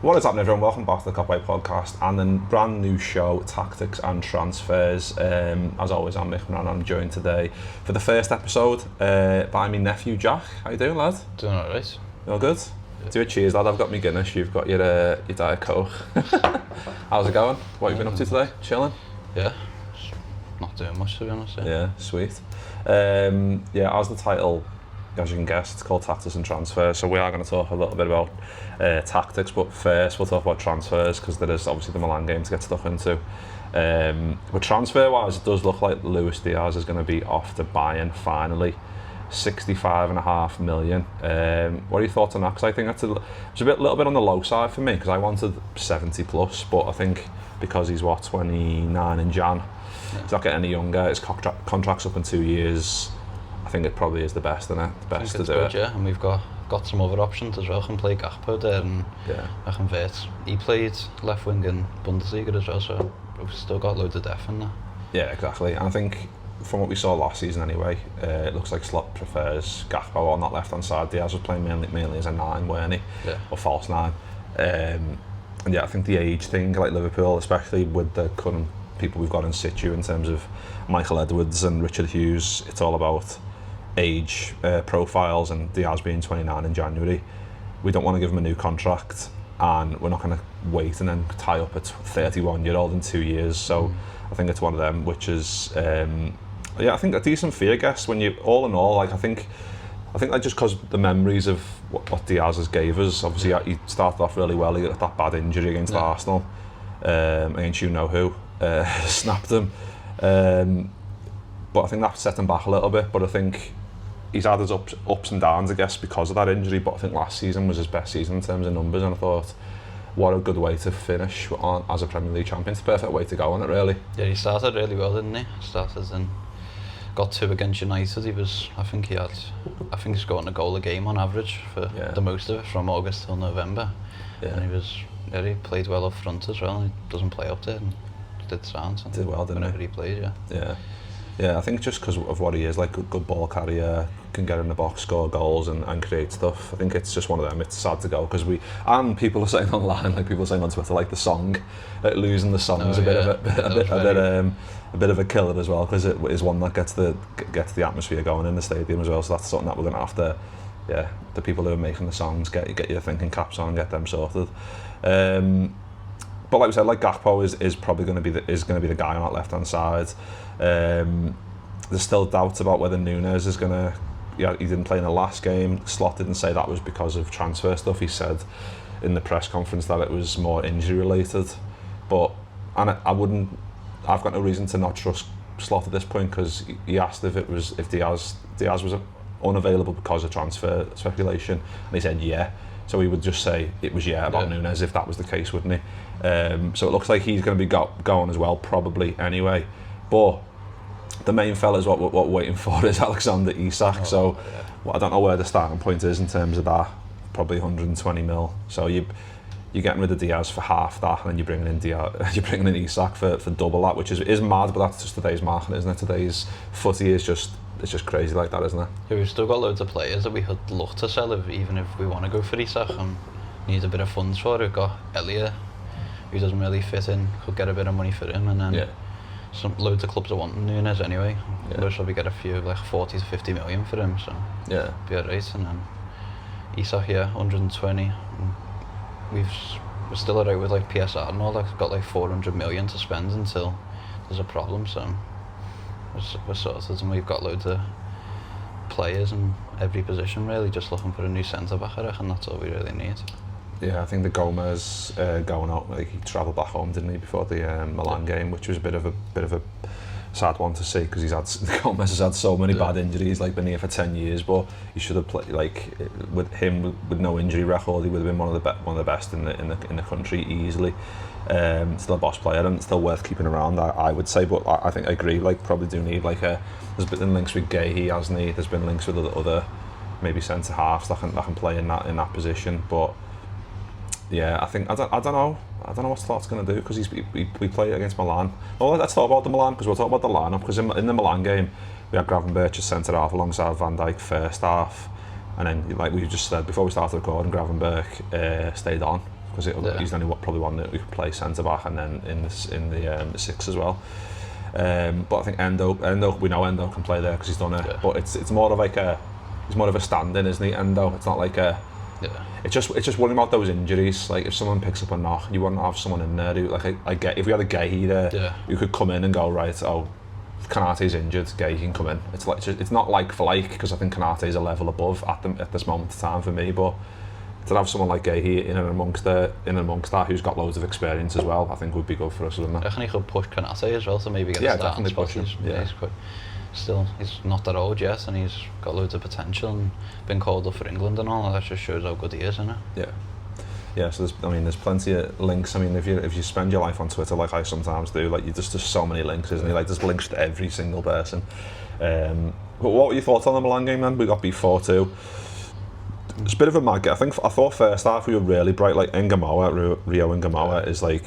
What is happening, everyone? Welcome back to the Copway Podcast and a brand new show, Tactics and Transfers. As always, I'm Mick Moran. I'm joined today for the first episode by my nephew Jack. How you doing, lad? Doing alright. You all good? Yeah. Do a cheers, lad. I've got my Guinness. You've got your Diet Coke. How's it going? What have you been up to today? Chilling? Yeah. Not doing much, to be honest. Yeah, sweet. As the title, as you can guess, it's called Tactics and Transfers, so we are going to talk a little bit about tactics, but first we'll talk about transfers because there is obviously the Milan game to get stuck into. But transfer wise, it does look like Luis Diaz is going to be off to Bayern finally. 65.5 million. What are your thoughts on that? Because I think it's a little bit on the low side for me, because I wanted 70 plus, but I think because he's 29 in Jan, he's not getting any younger, his contract's up in 2 years. I think it probably is the best, isn't it? The best to do good, it. Yeah, and we've got some other options as well. Can play Gakpo there, and I can Vert. He played left wing in Bundesliga as well, so we've still got loads of depth in there. Yeah, exactly. And I think from what we saw last season anyway, it looks like Slot prefers Gakpo on that left hand side. Diaz was playing mainly as a 9, weren't he? Yeah. Or false 9. And yeah, I think the age thing, like Liverpool, especially with the current people we've got in situ in terms of Michael Edwards and Richard Hughes, it's all about age profiles, and Diaz being 29 in January, we don't want to give him a new contract, and we're not going to wait and then tie up a 31-year-old in 2 years. So I think it's one of them, which is I think a decent fee, I guess, when you all in all, like I think like just because the memories of what Diaz has gave us, obviously he started off really well. He got that bad injury against Arsenal, against you know who, snapped him, but I think that set him back a little bit. But I think he's had his ups and downs, I guess, because of that injury. But I think last season was his best season in terms of numbers, and I thought, what a good way to finish on as a Premier League champion. It's the perfect way to go on it, really. Yeah, he started really well, didn't he? Got 2 against United. I think he's gotten a goal a game on average for the most of it from August till November. Yeah. And he played well up front as well. And he doesn't play up there, and did sound. Did well, didn't whenever he played, Yeah, I think just because of what he is, like good ball carrier, can get in the box, score goals and create stuff. I think it's just one of them. It's sad to go because people are saying online, like people are saying on Twitter, like the song, losing the song is a bit of a killer as well, because it is one that gets the atmosphere going in the stadium as well. So that's something that we're going to have to, the people who are making the songs, get your thinking caps on and get them sorted. But like we said, like Gakpo is probably going to be the guy on that left hand side. There's still doubts about whether Nunes is going to. Yeah, he didn't play in the last game. Slot didn't say that was because of transfer stuff. He said in the press conference that it was more injury related. But I've got no reason to not trust Slot at this point, because he asked if Diaz was unavailable because of transfer speculation, and he said yeah. So he would just say it was about Nunes if that was the case, wouldn't he? So it looks like he's going to be going as well, probably anyway. But the main fella's what we're waiting for is Alexander Isak. I don't know where the starting point is in terms of that. Probably 120 mil. So you're getting rid of Diaz for half that, and then you're bringing in Isak for double that, which is mad. But that's just today's market, isn't it? Today's footy is just crazy like that, isn't it? Yeah, we've still got loads of players that we could look to sell even if we want to go for Isak and need a bit of funds for it. We've got Elliot, who doesn't really fit in, could get a bit of money for him, and then loads of clubs are wanting Nunes anyway. We'll probably get a few like 40 to 50 million for him, so be alright. And then Isak 120. We're still alright with like PSR and all that. We've got like 400 million to spend until there's a problem, so we're sorted, and we've got loads of players in every position really, just looking for a new centre back, I reckon that's all we really need. Yeah, I think the Gomez going out, like he travelled back home, didn't he, before the Milan game, which was a bit of a sad one to see, because Gomez has had so many bad injuries, like been here for 10 years, but he should have played, like with him with no injury record, he would have been one of the best in the country easily. Still a boss player and still worth keeping around, I would say. But I think I agree, like probably do need like there's been links with Gahey, hasn't he? There's been links with other maybe centre halves that can play in that position, but yeah, I think I don't know what Slot's going to do, because we play against Milan. Well, let's talk about the Milan, because we'll talk about the lineup, because in the Milan game we had Gravenberch as centre half alongside Van Dijk first half, and then like we just said before we started recording, Gravenberch stayed on because he's the only probably one that we could play centre back, and then in the six as well. But I think Endo, we know Endo can play there because he's done it. Yeah. But it's more of like he's more of a stand-in, isn't he? Endo. It's not like a. Yeah. It's just worrying about those injuries. Like if someone picks up a knock, you wouldn't have someone in there who I get if we had a Gay there, you could come in and go right. Oh, Kanate's injured, Gay can come in. It's not like for like, because I think Kanate's a level above at this moment in time for me. But to have someone like Gay in and amongst that who's got loads of experience as well, I think would be good for us, wouldn't it? I reckon he could push Kanate as well to maybe get a starting spot. He's not that old yet, and he's got loads of potential and been called up for England and all, and that just shows how good he is, isn't it? Yeah, so there's plenty of links. I mean, if you spend your life on Twitter like I sometimes do, like there's just so many links, isn't there? Like there's links to every single person. But what were your thoughts on the Milan game then? We got beat 4-2. It's a bit of a mad game. I thought first half we were really bright. Like Rio Ngamoa is like,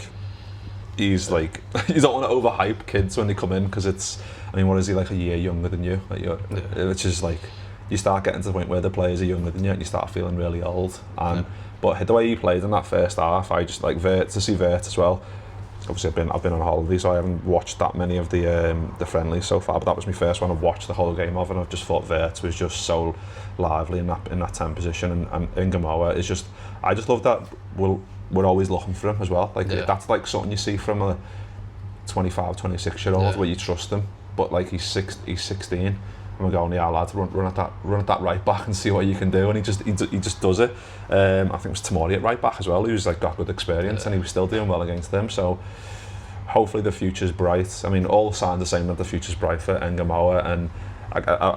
he's like, you don't want to overhype kids when they come in, because it's, I mean, what is he, like a year younger than you? Like it's just like, you start getting to the point where the players are younger than you and you start feeling really old. But the way he played in that first half, I just like to see Vert as well. Obviously I've been on holiday, so I haven't watched that many of the friendlies so far, but that was my first one I've watched the whole game of, and I've just thought Vert was just so lively in that 10 position, and Ngamoa is just, I just love that we're always looking for him as well. Like that's like something you see from a 25, 26 year old where you trust him, but like he's 16 and we're going, yeah lad, run at that right back and see what you can do, and he just does it. I think it was Tomori at right back as well, who's like got good experience, and he was still doing well against them. So hopefully the future's bright. I mean, all signs are saying that the future's bright for Ngamoa, and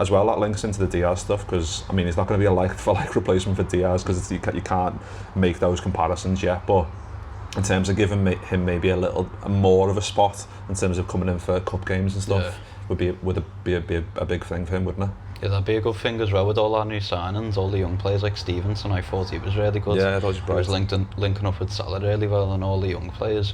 as well that links into the Diaz stuff, because I mean he's not going to be a like for like replacement for Diaz, because you can't make those comparisons yet, but in terms of giving him maybe a little more of a spot in terms of coming in for cup games and stuff, would be a big thing for him, wouldn't it? Yeah, that'd be a good thing as well with all our new signings, all the young players like Stevenson. I thought he was really good. Yeah, I thought he was linking up with Salah really well, and all the young players.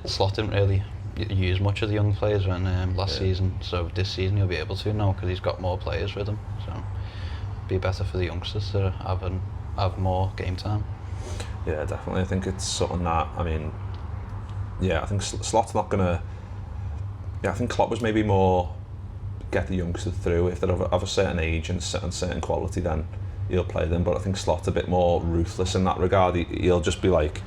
Slot didn't really use much of the young players when last season, so this season he'll be able to now because he's got more players with him. So it'd be better for the youngsters to have more game time. Yeah, definitely. I think it's something that, I mean, I think Slot's not gonna. Yeah, I think Klopp was maybe more get the youngsters through. If they're of a certain age and certain quality, then he'll play them. But I think Slot's a bit more ruthless in that regard. He'll just be like,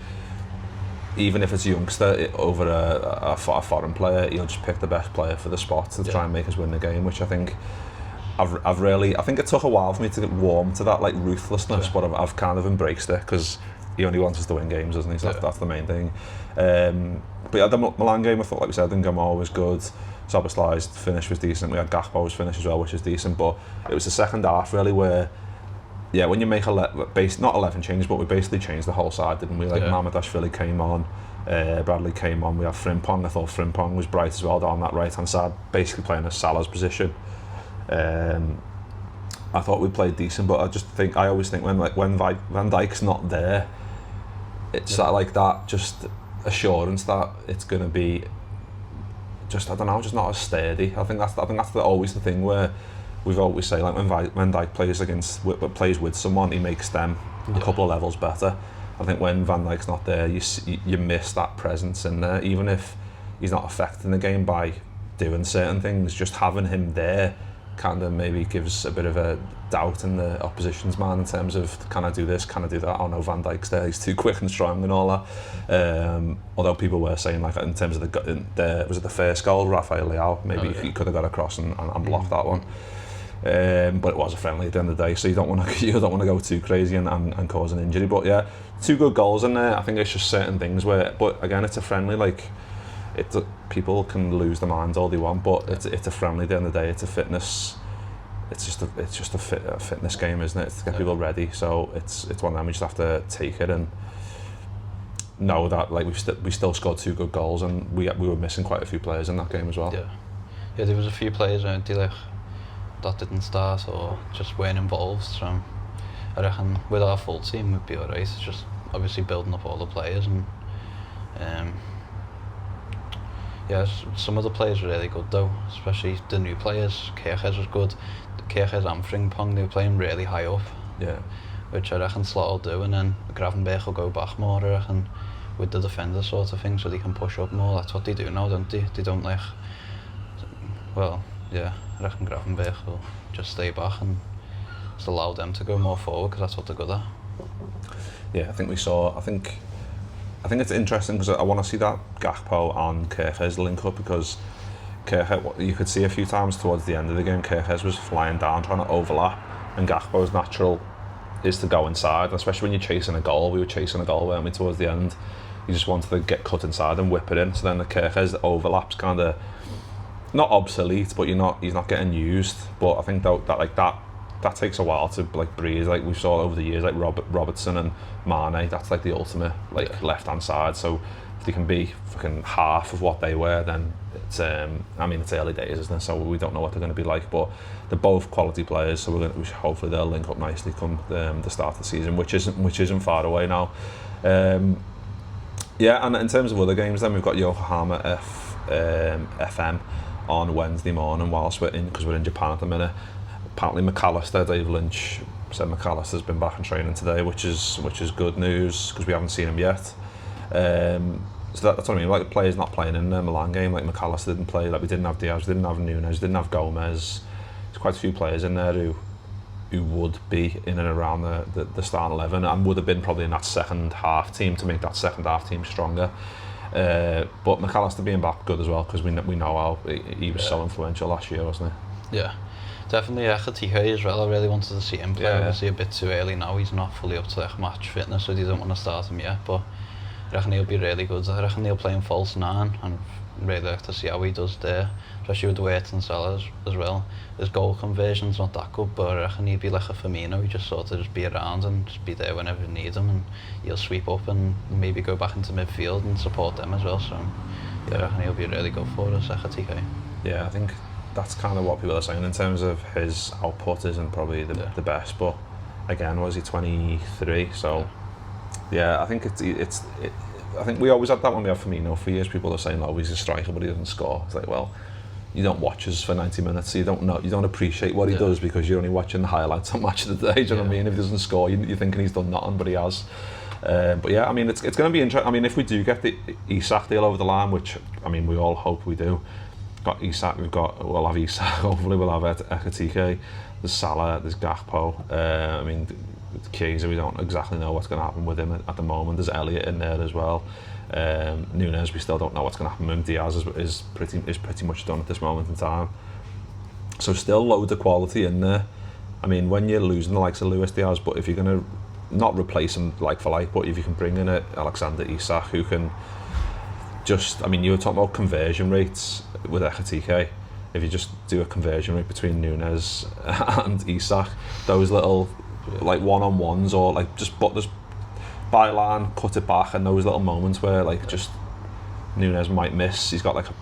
even if it's a youngster over a foreign player, he'll just pick the best player for the spot to try and make us win the game. Which I think I think it took a while for me to get warm to that like ruthlessness, but I've kind of embraced it, because he only wants us to win games, doesn't he? So that's the main thing. But yeah, the Milan game, I thought, like we said, Ngamoa was good. Soboslai's finish was decent. We had Gakpo's finish as well, which is decent. But it was the second half really where, when you make not 11 changes, but we basically changed the whole side, didn't we? Like Mamadashvili came on, Bradley came on. We had Frimpong. I thought Frimpong was bright as well down that right hand side, basically playing a Salah's position. I thought we played decent, but I always think when Van Dijk's not there, it's that just assurance that it's going to be just not as sturdy. I think that's always the thing where we've always say, like when Van Dijk plays with someone, he makes them a couple of levels better. I think when Van Dijk's not there, you miss that presence in there, even if he's not affecting the game by doing certain things. Just having him there kind of maybe gives a bit of a doubt in the opposition's man in terms of, can I do this, can I do that? Oh no, Van Dijk's there, he's too quick and strong and all that. Although people were saying, like in terms of was it the first goal, Rafael Leao, maybe he could have got across and blocked that one. But it was a friendly at the end of the day, so you don't want to go too crazy and cause an injury. But yeah, 2 good goals in there. I think it's just certain things where, but again, it's a friendly, like people can lose their minds all they want, but it's a friendly at the end of the day. It's a fitness. It's just a fitness game, isn't it? It's to get people ready. So it's one of them. We just have to take it and know that like we still scored 2 good goals, and we were missing quite a few players in that game as well. Yeah, there was a few players that didn't start or just weren't involved. So I reckon with our full team we'd be alright. It's just obviously building up all the players, and some of the players were really good though, especially the new players. Kirches was good. Kirches and Frimpong, they were playing really high up. Yeah. which I reckon Slot will do, and then Gravenberch will go back more, I reckon, with the defender sort of thing, so they can push up more. That's what they do now, don't they? They don't well, yeah, I reckon Gravenberch will just stay back and just allow them to go more forward, because that's what they're good at. Yeah, I think it's interesting because I want to see that Gakpo and Kerkez link up, because Kerkez, you could see a few times towards the end of the game, Kerkez was flying down trying to overlap, and Gakpo's natural is to go inside, especially when you're chasing a goal. We were chasing a goal, weren't we, towards the end? You just wanted to get cut inside and whip it in, so then the Kerkez overlaps kind of not obsolete, but he's not getting used. But I think that takes a while to like breathe. Like we saw over the years, like Robertson and Mane, that's like the ultimate left hand side. So if they can be fucking half of what they were, then it's it's early days, isn't it? So we don't know what they're going to be like, but they're both quality players. So hopefully they'll link up nicely come the start of the season, which isn't far away now. Yeah, and in terms of other games, then we've got Yokohama FM on Wednesday morning because we're in Japan at the minute. Apparently Dave Lynch said McAllister's been back in training today, which is good news because we haven't seen him yet. So that's what I mean. Like the players not playing in the Milan game, like McAllister didn't play. Like we didn't have Diaz, didn't have Nunes, didn't have Gomez. There's quite a few players in there who would be in and around the starting 11 and would have been probably in that second half team to make that second half team stronger. But McAllister being back good as well, because we know how he was so influential last year, wasn't he? Yeah, definitely. Ekitike as well. I really wanted to see him play. Obviously a bit too early now. He's not fully up to like match fitness, so they don't want to start him yet. But I reckon he'll be really good. I reckon he'll play in false 9, and really like to see how he does there, especially with the weight and Salah as well. His goal conversion's not that good, but I reckon he'd be like a Firmino. He just sort of just be around and just be there whenever you need him, and he'll sweep up and maybe go back into midfield and support them as well. So I reckon he'll be really good for us, Ekitike. Yeah, I think that's kind of what people are saying in terms of his output isn't probably the best, but again, was he 23? So yeah, I think I think we always had that when we had Firmino for years. People are saying, "Oh, he's a striker, but he doesn't score." It's like, well, you don't watch us for 90 minutes, so you don't appreciate what he does because you're only watching the highlights on Match of the Day. Do you know what I mean? If he doesn't score, you're thinking he's done nothing, but he has. But yeah, I mean, it's going to be interesting. I mean, if we do get the Isak deal over the line, which I mean, we all hope we do. Got Isak, we'll have Isak. Hopefully, we'll have Ekitike. There's Salah, there's Gakpo. I mean, Chiesa, we don't exactly know what's going to happen with him at the moment. There's Elliott in there as well. Nunes, we still don't know what's going to happen with him. Diaz is pretty much done at this moment in time. So still loads of quality in there. I mean, when you're losing the likes of Luis Diaz, but if you're going to not replace him like for like, but if you can bring in Alexander Isak, who can just, I mean, you were talking about conversion rates with Ekitike. If you just do a conversion rate between Nunes and Isak, those little like one-on-ones or like just byline, cut it back, and those little moments where like just Nunes might miss, he's got like a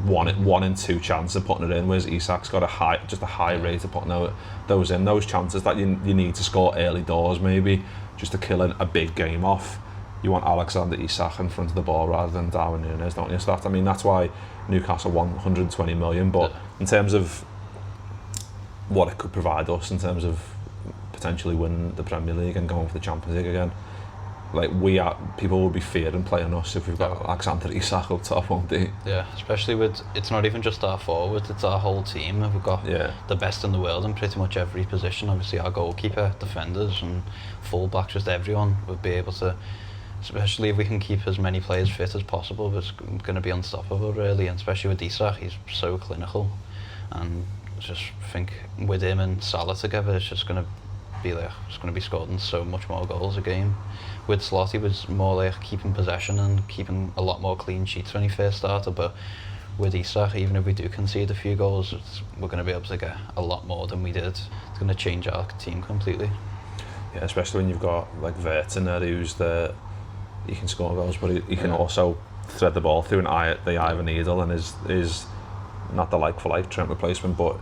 1 in 2 chance of putting it in, whereas Isak's got a high rate of putting those in, those chances that you need to score early doors maybe just to kill a big game off. You want Alexander Isak in front of the ball rather than Darwin Nunes, don't you? So that's why Newcastle won 120 million, but in terms of what it could provide us in terms of potentially winning the Premier League and going for the Champions League again, like people will be fearing playing us if we've got Alexander Isak up top, won't they? Yeah, especially with, it's not even just our forwards, it's our whole team. We've got the best in the world in pretty much every position. Obviously our goalkeeper, defenders and full-backs, just everyone would be able to, especially if we can keep as many players fit as possible, it's going to be unstoppable really, and especially with Isak, he's so clinical, and I just think with him and Salah together, it's just going to be scoring so much more goals a game. With Slot, he was more like keeping possession and keeping a lot more clean sheets when he first started, but with Isak, even if we do concede a few goals, we're going to be able to get a lot more than we did. It's going to change our team completely. Yeah, especially when you've got like Wirtz in there, he can score goals, but he can also thread the ball through the eye of a needle, and is not the like for like Trent replacement, but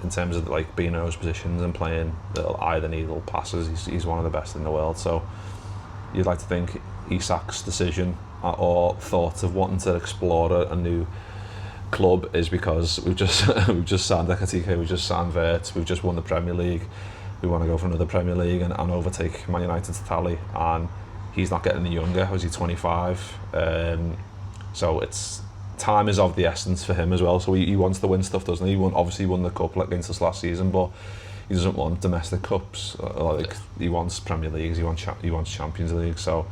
in terms of like being in those positions and playing little eye of the needle passes, he's one of the best in the world. So you'd like to think Isak's decision or thought of wanting to explore a new club is because we've just signed Ekitike, we've just signed Wirtz, we've just won the Premier League. we want to go for another Premier League and overtake Man United's tally, and he's not getting any younger. Was he 25? So it's time is of the essence for him as well. So he wants to win stuff, doesn't he? Obviously he won the cup against us last season, but he doesn't want domestic cups. He wants Premier Leagues. He wants Champions League. So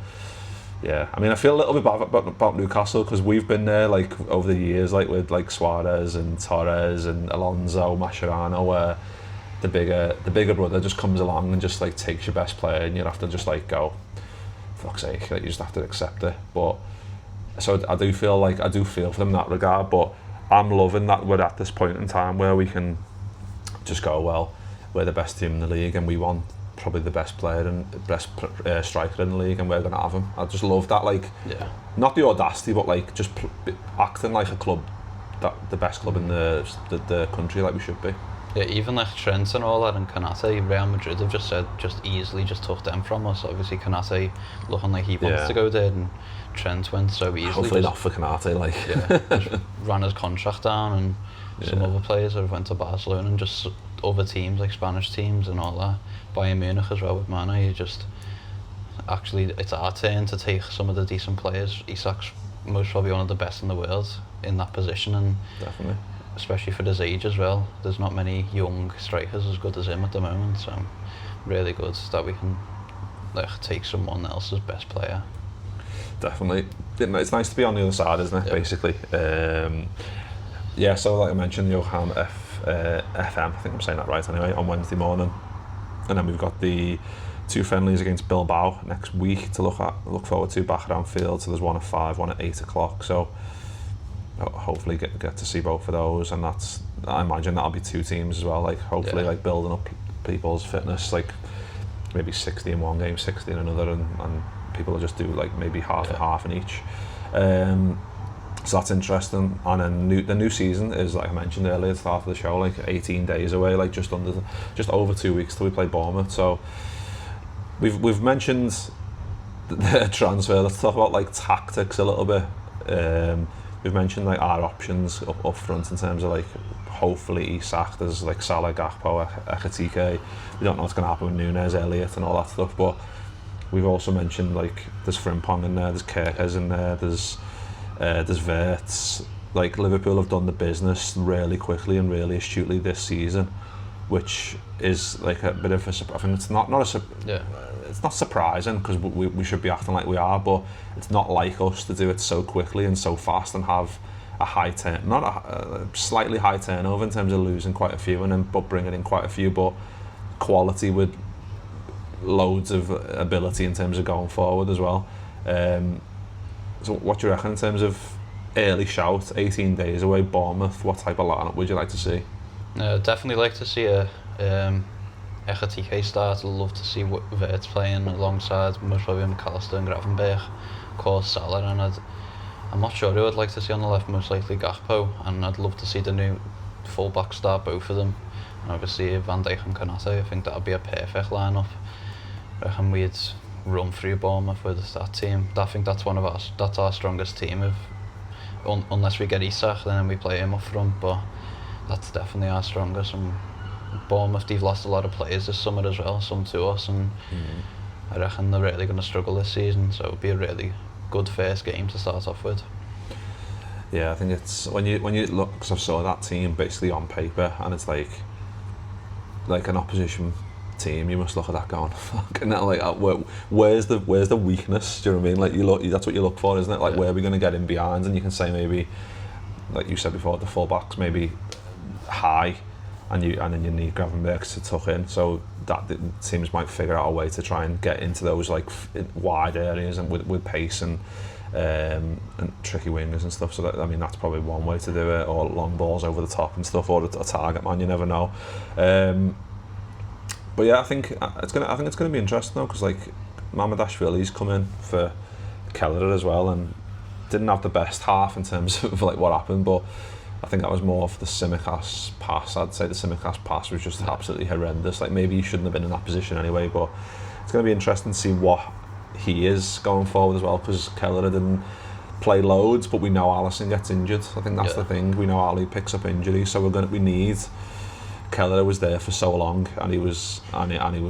yeah, I mean, I feel a little bit bad about Newcastle because we've been there like over the years, like with like Suarez and Torres and Alonso, Mascherano, where the bigger brother just comes along and just like takes your best player, and you have to just like go, fuck's sake, like, you just have to accept it. But so I do feel for them in that regard, but I'm loving that we're at this point in time where we can just go, well, we're the best team in the league and we want probably the best player and best striker in the league, and we're going to have him. I just love that, like, not the audacity, but like just acting like a club, that the best club in the country, like we should be. Yeah, even like Trent and all that, and Konate, Real Madrid have just said easily took them from us. Obviously Konate looking like he wants to go there, and Trent went so easily. Hopefully not for Konate, like. Just ran his contract down, and some other players that have went to Barcelona and just other teams like Spanish teams and all that. Bayern Munich as well with Mane. It's our turn to take some of the decent players. Isak's most probably one of the best in the world in that position, and definitely, especially for his age as well. There's not many young strikers as good as him at the moment, so really good that we can take someone else's best player. Definitely. It's nice to be on the other side, isn't it, basically. So like I mentioned, Johan FM, I think I'm saying that right anyway, on Wednesday morning. And then we've got the 2 friendlies against Bilbao next week to look forward to back at Anfield. So there's one at 5, one at 8 o'clock. So hopefully get to see both of those, and I imagine that'll be 2 teams as well, like hopefully like building up people's fitness, like maybe 60 in one game, 60 in another, and people will just do like maybe half and half in each. So that's interesting. And then the new season is, like I mentioned earlier at the start of the show, like 18 days away, like just over 2 weeks till we play Bournemouth. So we've mentioned the transfer. Let's talk about like tactics a little bit. We've mentioned like our options up front in terms of like hopefully Isak. There's like Salah, Gakpo, Ekitike. We don't know what's going to happen with Nunes, Elliott and all that stuff, but we've also mentioned like there's Frimpong in there, there's Kerkez in there, there's Wirtz. Like Liverpool have done the business really quickly and really astutely this season, which is like a bit of a surprise. I think it's not it's not surprising because we should be acting like we are, but it's not like us to do it so quickly and so fast and have a slightly high turnover in terms of losing quite a few but bringing in quite a few, but quality with loads of ability in terms of going forward as well. So what do you reckon in terms of early shout, 18 days away, Bournemouth, what type of lineup would you like to see? Definitely like to see a Ekitike start. I'd love to see Wirtz playing alongside most probably McAllister and Gravenberch, of course Salah, and I'm not sure who I'd like to see on the left, most likely Gakpo, and I'd love to see the new full-back start, both of them, and obviously Van Dijk and Konate. I think that would be a perfect lineup. I reckon we'd run through Bournemouth with that team. I think that's our strongest team. Unless we get Isak, then we play him up front, but that's definitely our strongest. And Bournemouth, they've lost a lot of players this summer as well, some to us, and I reckon they're really going to struggle this season, so it would be a really good first game to start off with. Yeah, I think it's when you look, because I saw that team basically on paper, and it's like an opposition team, you must look at that going, fucking hell, like where's the weakness? Do you know what I mean? Like that's what you look for, isn't it? Like where are we going to get in behind? And you can say maybe, like you said before, the full-backs maybe high, and then you need Gravenberch to tuck in. So that the teams might figure out a way to try and get into those like wide areas and with pace and tricky wingers and stuff. So that, I mean, that's probably one way to do it, or long balls over the top and stuff, or a target man. You never know. But yeah, I think it's gonna be interesting though, because like Mamardashvili's come in for Keller as well, and didn't have the best half in terms of like what happened, but I think that was more for the Tsimikas pass. I'd say the Tsimikas pass was just absolutely horrendous. Like maybe he shouldn't have been in that position anyway, but it's going to be interesting to see what he is going forward as well, because Keller didn't play loads, but we know Alisson gets injured. I think that's the thing. We know Ali picks up injuries, so we need Keller was there for so long, and he was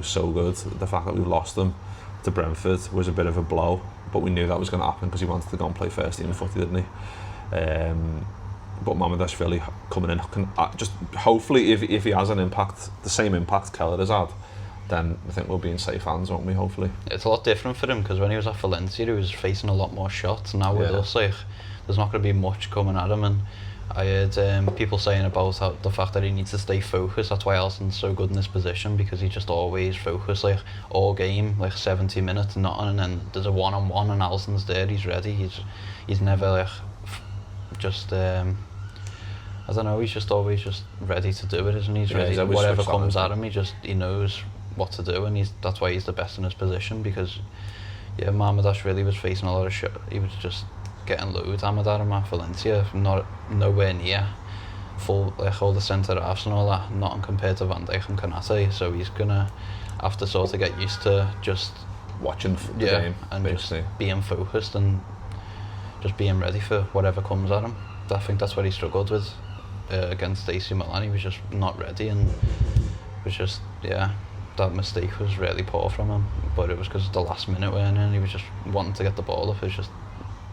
so good. The fact that we lost him to Brentford was a bit of a blow, but we knew that was going to happen because he wanted to go and play first team footy, didn't he? But Mamardashvili coming in can just hopefully, if he has an impact, the same impact Keller has had, then I think we'll be in safe hands, won't we? Hopefully. It's a lot different for him because when he was at Valencia, he was facing a lot more shots. Now with us, like, there's not going to be much coming at him, and I heard people saying about how the fact that he needs to stay focused. That's why Alston's so good in this position, because he just always focused, like all game, like 70 minutes, nothing, and then there's a one-on-one and Alston's there. He's ready. He's never like just I don't know. He's just always just ready to do it, isn't he? He's ready. He's Whatever comes at him, he knows what to do, and that's why he's the best in his position. Because Mamardashvili was facing a lot of shit. He was just getting loads hammered at him at Valencia, nowhere near full, like all the centre halves and all that, not compared to Van Dijk and Konate. So he's gonna have to sort of get used to just watching the game and basically. Just being focused and just being ready for whatever comes at him. I think that's what he struggled with against AC Milan. He was just not ready, and was just that mistake was really poor from him. But it was because the last minute weren't in. He was just wanting to get the ball up. It was just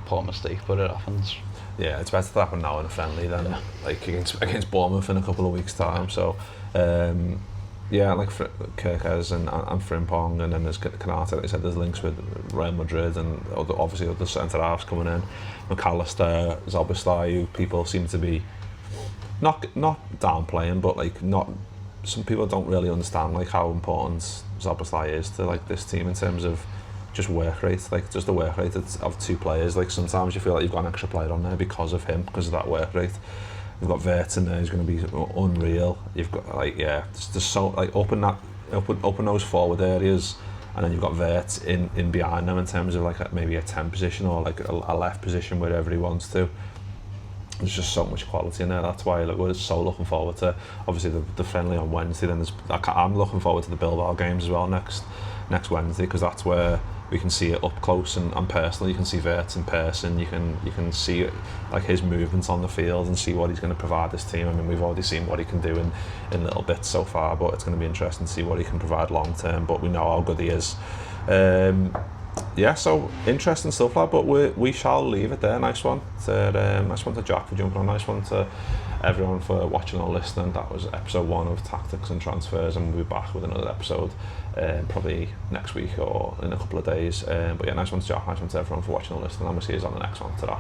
poor mistake, but it happens. Yeah, it's better to happen now in a friendly than like against Bournemouth in a couple of weeks' time. So, like Kirkes and Frimpong, and then there's Konate. Like I said, there's links with Real Madrid and obviously other centre halves coming in. McAllister, Szoboszlai, who people seem to be not downplaying, but like not. Some people don't really understand like how important Szoboszlai is to like this team in terms of just work rate, like just the work rate of two players. Like sometimes you feel like you've got an extra player on there because of him, because of that work rate. You've got Wirtz in there who's going to be unreal. You've got like just so like open those forward areas, and then you've got Wirtz in behind them in terms of like maybe a 10 position or like a left position, wherever he wants to. There's just so much quality in there. That's why we're so looking forward to obviously the friendly on Wednesday. Then I'm looking forward to the Bilbao games as well next Wednesday, because that's where we can see it up close and personal. You can see Wirtz in person. You can see like his movements on the field and see what he's going to provide this team. I mean, we've already seen what he can do in little bits so far, but it's going to be interesting to see what he can provide long term. But we know how good he is. So interesting stuff like, but we shall leave it there. Nice one to Jack for jumping on. Nice one to everyone for watching or listening. That was episode 1 of Tactics and Transfers, and we'll be back with another episode probably next week or in a couple of days. But yeah, nice one to Jack, nice one to everyone for watching or listening, and we'll see you on the next one. Ta-ra.